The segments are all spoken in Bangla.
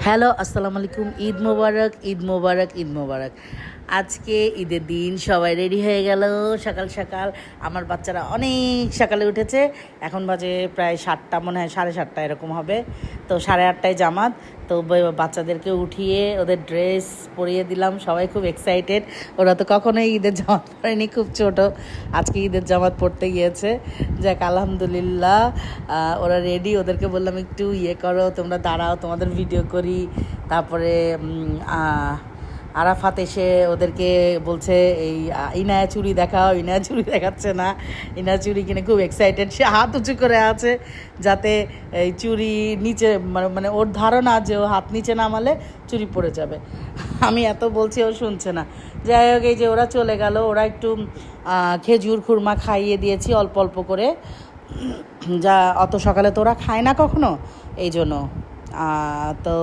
হ্যালো, আসসালামু আলাইকুম। ঈদ মোবারক, ঈদ মোবারক, ঈদ মোবারক। আজকে ঈদের দিন সবাই রেডি হয়ে গেল সকাল সকাল। আমার বাচ্চারা অনেক সকালে উঠেছে। এখন বাজে প্রায় 7টা, মনে হয় 7:30 এরকম হবে। তো 8:30টায় জামাত। তো বাচ্চাদেরকে উঠিয়ে ওদের ড্রেস পরিয়ে দিলাম। সবাই খুব এক্সাইটেড। ওরা তো কখনোই ঈদের জামাত পরেনি, খুব ছোট। আজকে ঈদের জামাত পড়তে গিয়েছে। যাক, আলহামদুলিল্লাহ ওরা রেডি। ওদেরকে বললাম একটু করো, তোমরা দাঁড়াও, তোমাদের ভিডিও করি। তারপরে আরাফাত এসে ওদেরকে বলছে এই ইনায়া চুড়ি দেখাও। ইনায়া চুড়ি দেখাচ্ছে না, ইনায়া চুড়ি কিনে খুব এক্সাইটেড। সে হাত উঁচু করে আছে যাতে এই চুড়ি নিচে, মানে ওর ধারণা যে ও হাত নিচে নামালে চুড়ি পড়ে যাবে। আমি এত বলছি, ও শুনছে না। যাই হোক, এই যে ওরা চলে গেল। ওরা একটু খেজুর খুরমা খাইয়ে দিয়েছি অল্প অল্প করে, যা অত সকালে তো ওরা খায় না কখনো, এই জন্য। তো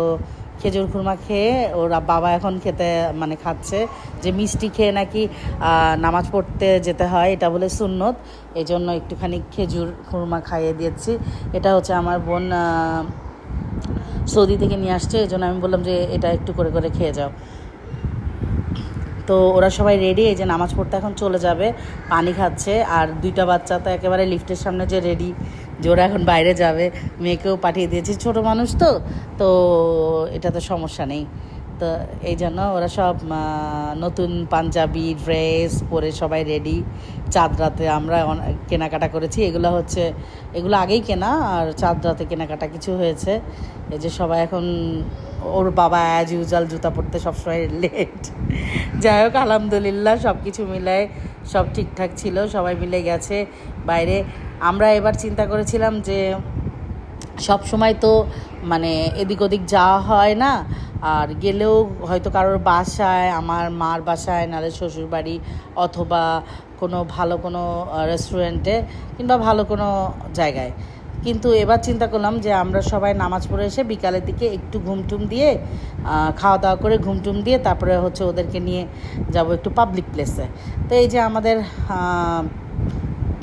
খেজুর খুরমা খেয়ে ওরা বাবা এখন খাচ্ছে যে মিষ্টি খেয়ে নাকি নামাজ পড়তে যেতে হয়, এটা বলে সুন্নত। এই জন্য একটুখানি খেজুর খুরমা খাইয়ে দিয়েছি। এটা হচ্ছে আমার বোন সৌদি থেকে নিয়ে আসছে, এই জন্য আমি বললাম যে এটা একটু করে করে খেয়ে যাও। তো ওরা সবাই রেডি, এই যে নামাজ পড়তে এখন চলে যাবে। পানি খাচ্ছে। আর দুইটা বাচ্চা তো একেবারে লিফটের সামনে যে রেডি, যে ওরা এখন বাইরে যাবে। মেয়েকেও পাঠিয়ে দিয়েছি, ছোট মানুষ তো তো এটা তো সমস্যা নেই। তো এই জন্য ওরা সব নতুন পাঞ্জাবি ড্রেস পরে সবাই রেডি। চাঁদ রাতে আমরা কেনাকাটা করেছি। এগুলো আগেই কেনা, আর চাঁদ রাতে কেনাকাটা কিছু হয়েছে। এই যে সবাই এখন, ওর বাবা অ্যাজ ইউজুয়াল জুতা পরতে সবসময় লেট। যাই হোক, আলহামদুলিল্লাহ সব কিছু মিলায় সব ঠিকঠাক ছিল, সবাই মিলে গেছে বাইরে। আমরা এবার চিন্তা করেছিলাম যে সব সময় তো এদিক ওদিক যাওয়া হয় না, আর গেলেও হয়তো কারোর বাসায়, আমার মার বাসায়, নাহলে শ্বশুর বাড়ি, অথবা ভালো কোনো রেস্টুরেন্টে, কিংবা ভালো কোনো জায়গায়। কিন্তু এবার চিন্তা করলাম যে আমরা সবাই নামাজ পড়ে এসে বিকালের দিকে একটু ঘুমটুম দিয়ে, খাওয়া দাওয়া করে ঘুমটুম দিয়ে তারপরে হচ্ছে ওদেরকে নিয়ে যাব একটু পাবলিক প্লেসে। তো এই যে আমাদের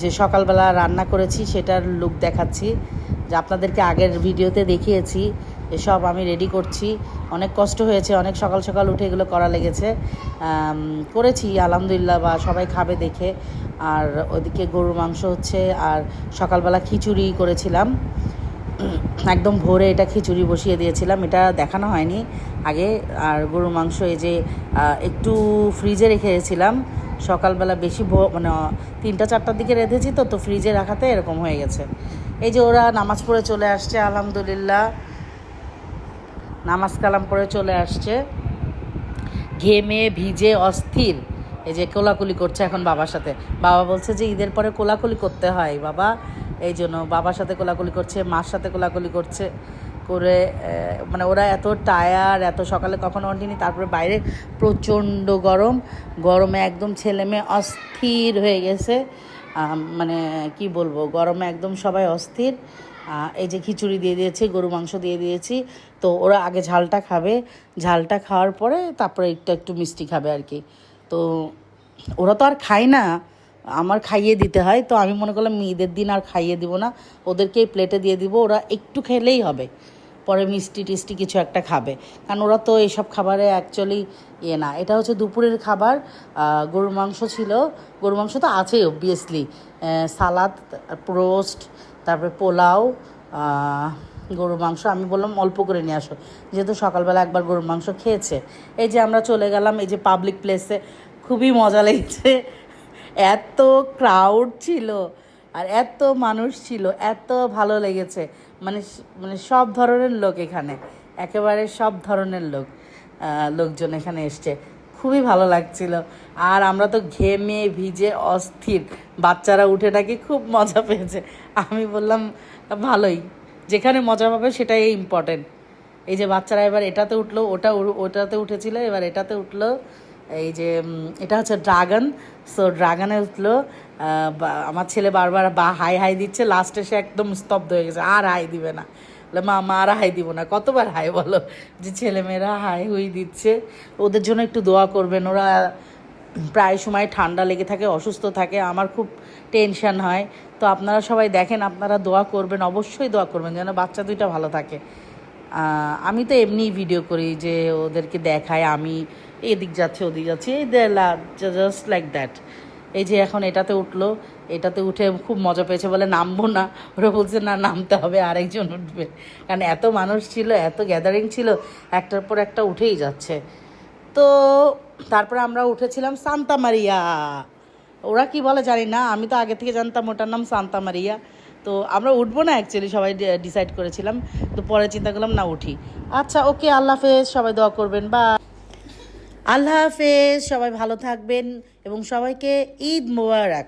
যে সকালবেলা রান্না করেছি সেটার লুক দেখাচ্ছি, যে আপনাদেরকে আগের ভিডিওতে দেখিয়েছি। এসব আমি রেডি করছি। অনেক কষ্ট হয়েছে, অনেক সকাল সকাল উঠে এগুলো করা লেগেছে। করেছি আলহামদুলিল্লাহ, বা সবাই খাবে দেখে। আর ওদিকে গরুর মাংস হচ্ছে, আর সকালবেলা খিচুড়ি করেছিলাম। একদম ভোরে এটা খিচুড়ি বসিয়ে দিয়েছিলাম, এটা দেখানো হয়নি আগে। আর গরুর মাংস এই যে একটু ফ্রিজে রেখেছিলাম সকালবেলা, বেশি 3টা-4টার দিকে রেঁধেছি তো ফ্রিজে রাখাতে এরকম হয়ে গেছে। এই যে ওরা নামাজ পড়ে চলে আসছে, আলহামদুলিল্লাহ নামাজ কালাম পড়ে চলে আসছে, ঘেমে ভিজে অস্থির। এই যে কোলাকুলি করছে এখন বাবার সাথে। বাবা বলছে যে ঈদের পরে কোলাকুলি করতে হয় বাবা, এই জন্য বাবার সাথে কোলাকুলি করছে, মার সাথে কোলাকুলি করছে করে। ওরা এত টায়ার্ড, এত সকালে কখনো ওঠেনি। তারপরে বাইরে প্রচণ্ড গরমে একদম ছেলে মেয়ে অস্থির হয়ে গেছে। কি বলবো, গরমে একদম সবাই অস্থির। এই যে খিচুড়ি দিয়ে দিয়েছি, গরু মাংস দিয়ে দিয়েছি। তো ওরা আগে ঝালটা খাবে, ঝালটা খাওয়ার পরে তারপরে একটু মিষ্টি খাবে আর কি। তো ওরা তো আর খায় না, আমার খাইয়ে দিতে হয়। তো আমি মনে করলাম ঈদের দিন আর খাইয়ে দিব না, ওদেরকেই প্লেটে দিয়ে দিব, ওরা একটু খেলেই হবে, পরে মিষ্টি টিষ্টি কিছু একটা খাবে। কারণ ওরা তো এইসব খাবারে অ্যাকচুয়ালি না। এটা হচ্ছে দুপুরের খাবার। গরুর মাংস ছিল, গরুর মাংস তো আছেই অবভিয়াসলি, সালাদ, রোস্ট, তারপরে পোলাও, গরুর মাংস। আমি বললাম অল্প করে নিয়ে আসো, যেহেতু সকালবেলা একবার গরুর মাংস খেয়েছে। এই যে আমরা চলে গেলাম এই যে পাবলিক প্লেসে। খুবই মজা লেগেছে, এত ক্রাউড ছিল আর এত মানুষ ছিল, এত ভালো লেগেছে। সব ধরনের লোক এখানে, একেবারে সব ধরনের লোকজন এখানে এসছে। খুবই ভালো লাগছিল। আর আমরা তো ঘেমে ভিজে অস্থির। বাচ্চারা উঠে নাকি খুব মজা পেয়েছে। আমি বললাম ভালোই, যেখানে মজা পাবে সেটাই ইম্পর্টেন্ট। এই যে বাচ্চারা এবার এটাতে উঠলো, ওটাতে উঠেছিল, এবার এটাতে উঠলো। এই যে এটা হচ্ছে ড্রাগন, সো ড্রাগনে উঠলো। আমার ছেলে বারবার হাই হাই দিচ্ছে, লাস্টে সে একদম স্তব্ধ হয়ে গেছে, আর হাই দিবে না। মা আর হাই দিব না, কতবার হাই বলো। যে ছেলেমেয়েরা হাই হুই দিচ্ছে, ওদের জন্য একটু দোয়া করবেন। ওরা প্রায় সময় ঠান্ডা লেগে থাকে, অসুস্থ থাকে, আমার খুব টেনশন হয়। তো আপনারা সবাই দেখেন, আপনারা দোয়া করবেন, অবশ্যই দোয়া করবেন যেন বাচ্চা দুইটা ভালো থাকে। আমি তো এমনিই ভিডিও করি যে ওদেরকে দেখায় আমি এদিক যাচ্ছে ওদিক যাচ্ছে এই জাস্ট লাইক দ্যাট। এই যে এখন এটাতে উঠলো, এটাতে উঠে খুব মজা পেয়েছে বলে নামবো না, ওরা বলছে না নামতে হবে, আরেকজন উঠবে, কারণ এত মানুষ ছিল, এত গ্যাদারিং ছিল, একটার পর একটা উঠেই যাচ্ছে। তো তারপরে আমরা উঠেছিলাম সান্তা মারিয়া, ওরা কি বলে জানি না, আমি তো আগে থেকে জানতাম ওটার নাম সান্তা মারিয়া। তো আমরা উঠবো না অ্যাকচুয়ালি, সবাই ডিসাইড করেছিলাম, তো পরে চিন্তা করলাম না উঠি। আচ্ছা ওকে, আল্লাহ হাফেজ, সবাই দোয়া করবেন, বা আল্লাহ হাফেজ, সবাই ভালো থাকবেন এবং সবাইকে ঈদ মোবারক।